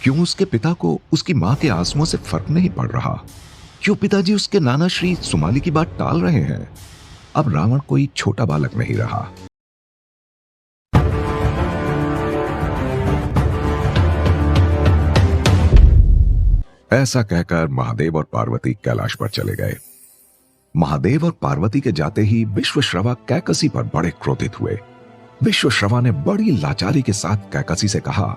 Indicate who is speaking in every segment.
Speaker 1: क्यों उसके पिता को उसकी मां के आंसुओं से फर्क नहीं पड़ रहा? क्यों पिताजी उसके नाना श्री सुमाली की बात टाल रहे हैं? अब रावण कोई छोटा बालक नहीं रहा। ऐसा कहकर महादेव और पार्वती कैलाश पर चले गए। महादेव और पार्वती के जाते ही विश्वश्रवा कैकसी पर बड़े क्रोधित हुए। विश्वश्रवा ने बड़ी लाचारी के साथ कैकसी से कहा,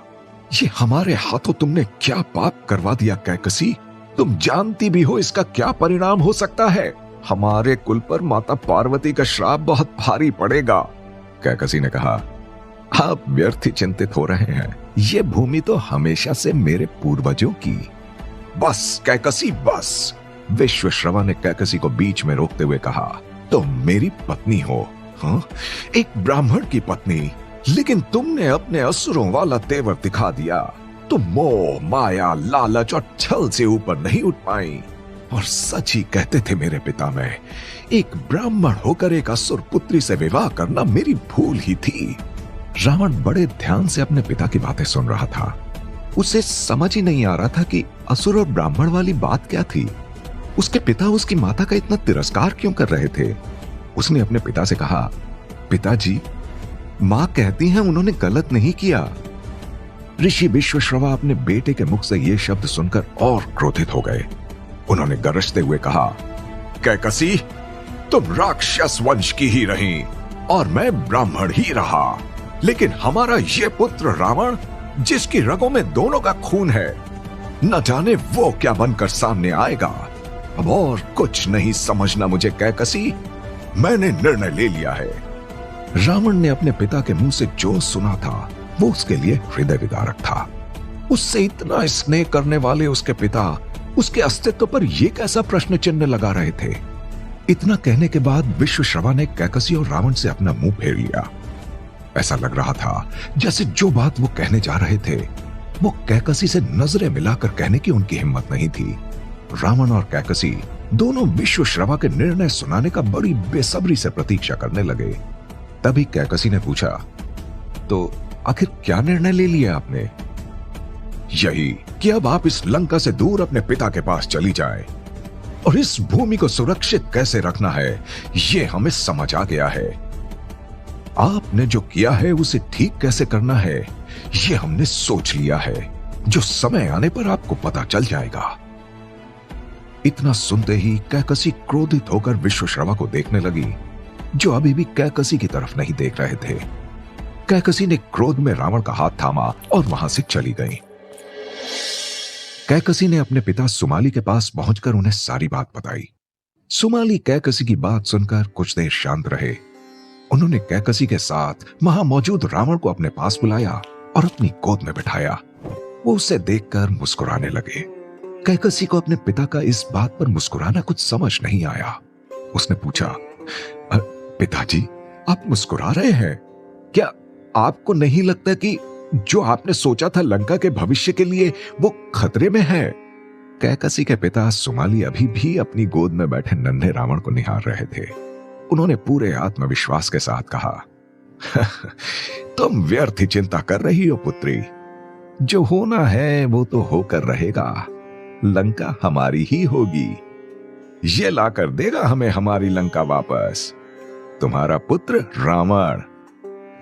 Speaker 1: ये हमारे हाथों तुमने क्या पाप करवा दिया कैकसी? तुम जानती भी हो इसका क्या परिणाम हो सकता है। हमारे कुल पर माता पार्वती का श्राप बहुत भारी पड़ेगा। कैकसी ने कहा, आप व्यर्थ ही चिंतित हो रहे हैं। ये भूमि तो हमेशा से मेरे पूर्वजों की। बस कैकसी बस। विश्वश्रवा ने कैकसी को बीच में रोकते हुए कहा, तुम मेरी पत्नी हो, हाँ? एक ब्राह्मण की पत्नी, लेकिन तुमने अपने असुरों वाला तेवर दिखा दिया। तुम मोह, माया, लालच और छल से ऊपर नहीं उठ पाई। और सच ही कहते थे मेरे पिता, में एक ब्राह्मण होकर एक असुर पुत्री से विवाह करना मेरी भूल ही थी। रावण बड़े ध्यान से अपने पिता की बातें सुन रहा था। उसे समझ ही नहीं आ रहा था कि असुर और ब्राह्मण वाली बात क्या थी। उसके पिता उसकी माता का इतना तिरस्कार क्यों कर रहे थे? उसने अपने पिता से कहा, पिताजी, मां कहती हैं उन्होंने गलत नहीं किया। ऋषि विश्वश्रवा अपने बेटे के मुख से ये शब्द सुनकर और क्रोधित हो गए। उन्होंने गरजते हुए कहा, कैकसी, तुम राक्षस वंश की ही रही और मैं ब्राह्मण ही रहा, लेकिन हमारा ये पुत्र रावण, जिसकी रगों में दोनों का खून है, न जाने वो क्या बनकर सामने आएगा। अब और कुछ नहीं समझना मुझे कैकसी, मैंने निर्णय ले लिया है। रावण ने अपने पिता के मुंह से जो सुना था वो उसके लिए हृदय विदारक था। उससे इतना स्नेह करने वाले उसके पिता उसके अस्तित्व पर यह कैसा प्रश्न चिन्ह लगा रहे थे? इतना कहने के बाद विश्वश्रवा ने कैकसी और रावण से अपना मुंह फेर लिया। ऐसा लग रहा था जैसे जो बात वो कहने जा रहे थे वो कैकसी से नजरें मिलाकर कहने की उनकी हिम्मत नहीं थी। रावण और कैकसी दोनों विश्वश्रवा के निर्णय सुनाने का बड़ी बेसब्री से प्रतीक्षा करने लगे। तभी कैकसी ने पूछा, तो आखिर क्या निर्णय ले लिया आपने? यही कि अब आप इस लंका से दूर अपने पिता के पास चली जाएं और इस भूमि को सुरक्षित कैसे रखना है ये हमें समझ आ गया है। आपने जो किया है उसे ठीक कैसे करना है ये हमने सोच लिया है, जो समय आने पर आपको पता चल जाएगा। इतना सुनते ही कैकसी क्रोधित होकर विश्वश्रवा को देखने लगी, जो अभी भी कैकसी की तरफ नहीं देख रहे थे। कैकसी ने क्रोध में रावण का हाथ थामा और वहां से चली गई। कैकसी ने अपने पिता सुमाली के पास पहुंचकर उन्हें सारी बात बताई। सुमाली कैकसी की बात सुनकर कुछ देर शांत रहे। उन्होंने कैकसी के साथ वहां मौजूद रावण को अपने पास बुलाया और अपनी गोद में बिठाया। वो उसे देखकर मुस्कुराने लगे। कैकसी को अपने पिता का इस बात पर मुस्कुराना कुछ समझ नहीं आया। उसने पूछा, पिताजी, आप मुस्कुरा रहे हैं? क्या आपको नहीं लगता कि जो आपने सोचा था लंका के भविष्य के लिए वो खतरे में है? कैकसी के पिता सुमाली अभी भी अपनी गोद में बैठे नन्हे रावण को निहार रहे थे। उन्होंने पूरे आत्मविश्वास के साथ कहा, तुम व्यर्थ ही चिंता कर रही हो पुत्री। जो होना है वो तो होकर रहेगा। लंका हमारी ही होगी। ये लाकर देगा हमें हमारी लंका वापस, तुम्हारा पुत्र रावण।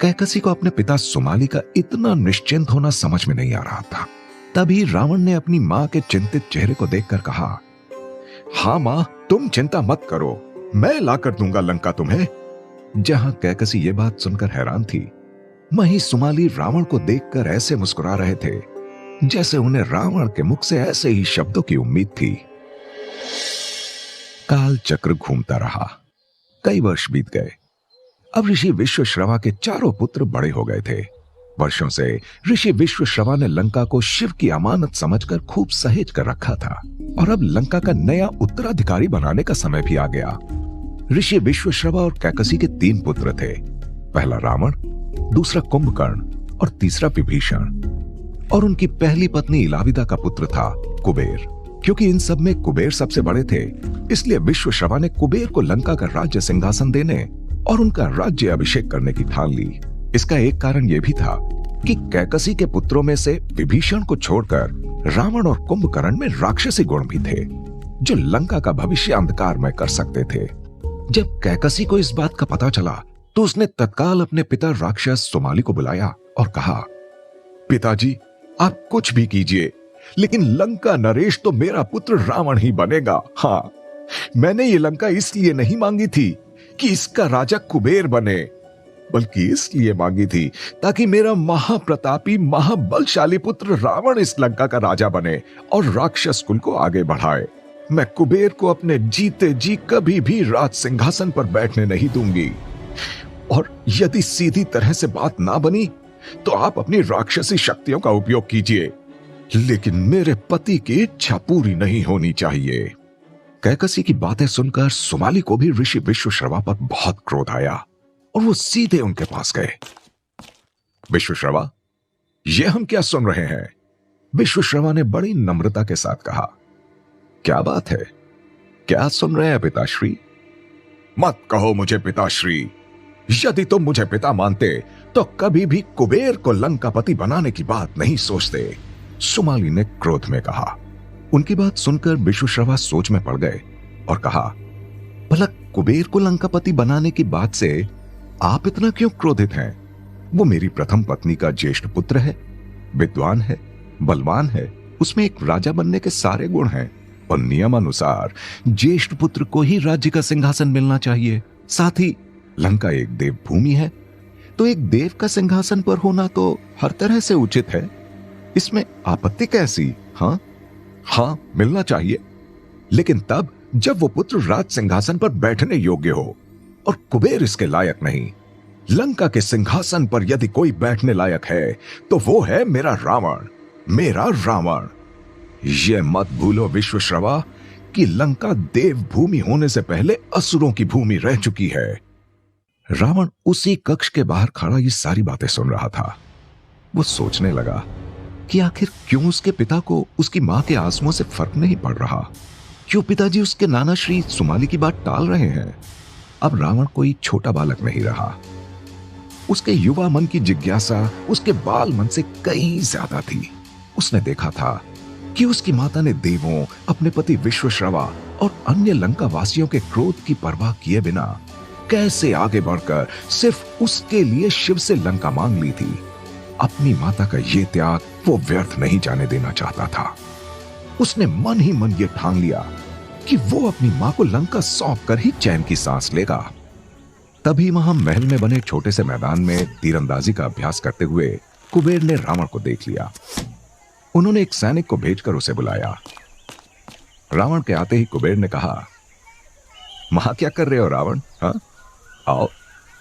Speaker 1: कैकसी को अपने पिता सुमाली का इतना निश्चिंत होना समझ में नहीं आ रहा था। तभी रावण ने अपनी मां के चिंतित चेहरे को देखकर कहा, हां मां, तुम चिंता मत करो, मैं लाकर दूंगा लंका तुम्हें। जहां कैकसी ये बात सुनकर हैरान थी, वहीं सुमाली रावण को देखकर ऐसे मुस्कुरा रहे थे जैसे उन्हें रावण के मुख से ऐसे ही शब्दों की उम्मीद थी। काल चक्र घूमता रहा। कई वर्ष बीत गए। अब ऋषि विश्वश्रवा के चारों पुत्र बड़े हो गए थे। वर्षों से ऋषि विश्वश्रवा ने लंका को शिव की अमानत समझकर खूब सहेज कर रखा था और अब लंका का नया उत्तराधिकारी बनाने का समय भी आ गया। ऋषि विश्वश्रवा और कैकसी के 3 पुत्र थे। पहला रावण, दूसरा कुंभकर्ण और तीसरा विभीषण। और उनकी पहली पत्नी इलाविदा का पुत्र था कुबेर। क्योंकि इन सब में कुबेर सबसे बड़े थे, इसलिए विश्वश्रवा ने कुबेर को लंका का राज्य सिंहासन देने और उनका राज्य अभिषेक करने की ठान ली। इसका एक कारण यह भी था कि कैकसी के पुत्रों में से विभीषण को छोड़कर रावण और कुंभकर्ण में राक्षसी गुण भी थे, जो लंका का भविष्य अंधकारमय कर सकते थे। जब कैकसी को इस बात का पता चला तो उसने तत्काल अपने पिता राक्षस सुमाली को बुलाया और कहा, पिताजी, आप कुछ भी कीजिए, लेकिन लंका नरेश तो मेरा पुत्र रावण ही बनेगा। हाँ, मैंने ये लंका इसलिए नहीं मांगी थी कि इसका राजा कुबेर बने, बल्कि इसलिए मांगी थी ताकि मेरा महाप्रतापी महाबलशाली पुत्र रावण इस लंका का राजा बने और राक्षस कुल को आगे बढ़ाए। मैं कुबेर को अपने जीते जी कभी भी राज सिंहासन पर बैठने नहीं दूंगी। और यदि सीधी तरह से बात ना बनी तो आप अपनी राक्षसी शक्तियों का उपयोग कीजिए, लेकिन मेरे पति की इच्छा पूरी नहीं होनी चाहिए। कैकसी की बातें सुनकर सुमाली को भी ऋषि विश्वश्रवा पर बहुत क्रोध आया और वो सीधे उनके पास गए। विश्वश्रवा, ये हम क्या सुन रहे हैं? विश्वश्रवा ने बड़ी नम्रता के साथ कहा, क्या बात है, क्या सुन रहे हैं पिताश्री? मत कहो मुझे पिताश्री, यदि तुम मुझे पिता मानते तो कभी भी कुबेर को लंकापति बनाने की बात नहीं सोचते, सुमाली ने क्रोध में कहा। उनकी बात सुनकर विश्वश्रवा सोच में पड़ गए और कहा, भला कुबेर को लंकापति बनाने की बात से आप इतना क्यों क्रोधित हैं? वो मेरी प्रथम पत्नी का ज्येष्ठ पुत्र है, विद्वान है, बलवान है, उसमें एक राजा बनने के सारे गुण हैं और नियमानुसार ज्येष्ठ पुत्र को ही राज्य का सिंहासन मिलना चाहिए। साथ ही लंका एक देव भूमि है, तो एक देव का सिंहासन पर होना तो हर तरह से उचित है। इसमें आपत्ति कैसी? हाँ, मिलना चाहिए, लेकिन तब जब वो पुत्र राज सिंहासन पर बैठने योग्य हो, और कुबेर इसके लायक नहीं। लंका के सिंहासन पर यदि कोई बैठने लायक है तो वो है मेरा रावण, मेरा रावण। ये मत भूलो विश्वश्रवा कि लंका देव भूमि होने से पहले असुरों की भूमि रह चुकी है। रावण उसी कक्ष के बाहर खड़ा ये सारी बातें सुन रहा था। वो सोचने लगा कि आखिर क्यों उसके पिता को उसकी मां के आंसुओं से फर्क नहीं पड़ रहा, क्यों पिताजी उसके नाना श्री सुमाली की बात टाल रहे हैं। अब रावण कोई छोटा बालक नहीं रहा, उसके युवा मन की जिज्ञासा उसके बाल मन से कहीं ज्यादा थी। उसने देखा था कि उसकी माता ने देवों, अपने पति विश्वश्रवा और अन्य लंका वासियों के क्रोध की परवाह किए बिना कैसे आगे बढ़कर सिर्फ उसके लिए शिव से लंका मांग ली थी। अपनी माता का ये त्याग वो व्यर्थ नहीं जाने देना चाहता था। उसने मन ही मन ये ठान लिया कि वो अपनी मां को लंका सौंप कर ही चैन की सांस लेगा। तभी वहां महल में बने छोटे से मैदान में तीरंदाजी का अभ्यास करते हुए कुबेर ने रावण को देख लिया। उन्होंने एक सैनिक को भेजकर उसे बुलाया। रावण के आते ही कुबेर ने कहा, वहां क्या कर रहे हो रावण? हाँ, आओ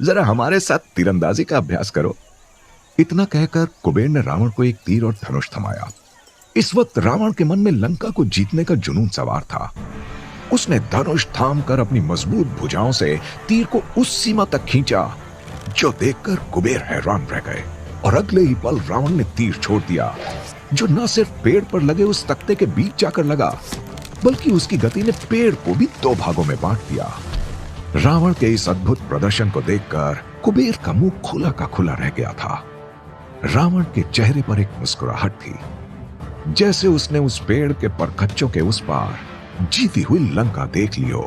Speaker 1: जरा हमारे साथ तीरंदाजी का अभ्यास करो। इतना कहकर कुबेर ने रावण को एक तीर और धनुष थमाया। इस वक्त रावण के मन में लंका को जीतने का जुनून सवार था। उसने धनुष थाम कर अपनी मजबूत भुजाओं से तीर को उस सीमा तक खींचा जो देखकर कुबेर हैरान रह गए, और अगले ही पल रावण ने तीर छोड़ दिया, जो न सिर्फ पेड़ पर लगे उस तख्ते के बीच जाकर लगा, बल्कि उसकी गति ने पेड़ को भी दो भागों में बांट दिया। रावण के इस अद्भुत प्रदर्शन को देखकर कुबेर का मुंह खुला का खुला रह गया था। रावण के चेहरे पर एक मुस्कुराहट थी, जैसे उसने उस पेड़ के परखच्चों के उस पार जीती हुई लंका देख ली हो।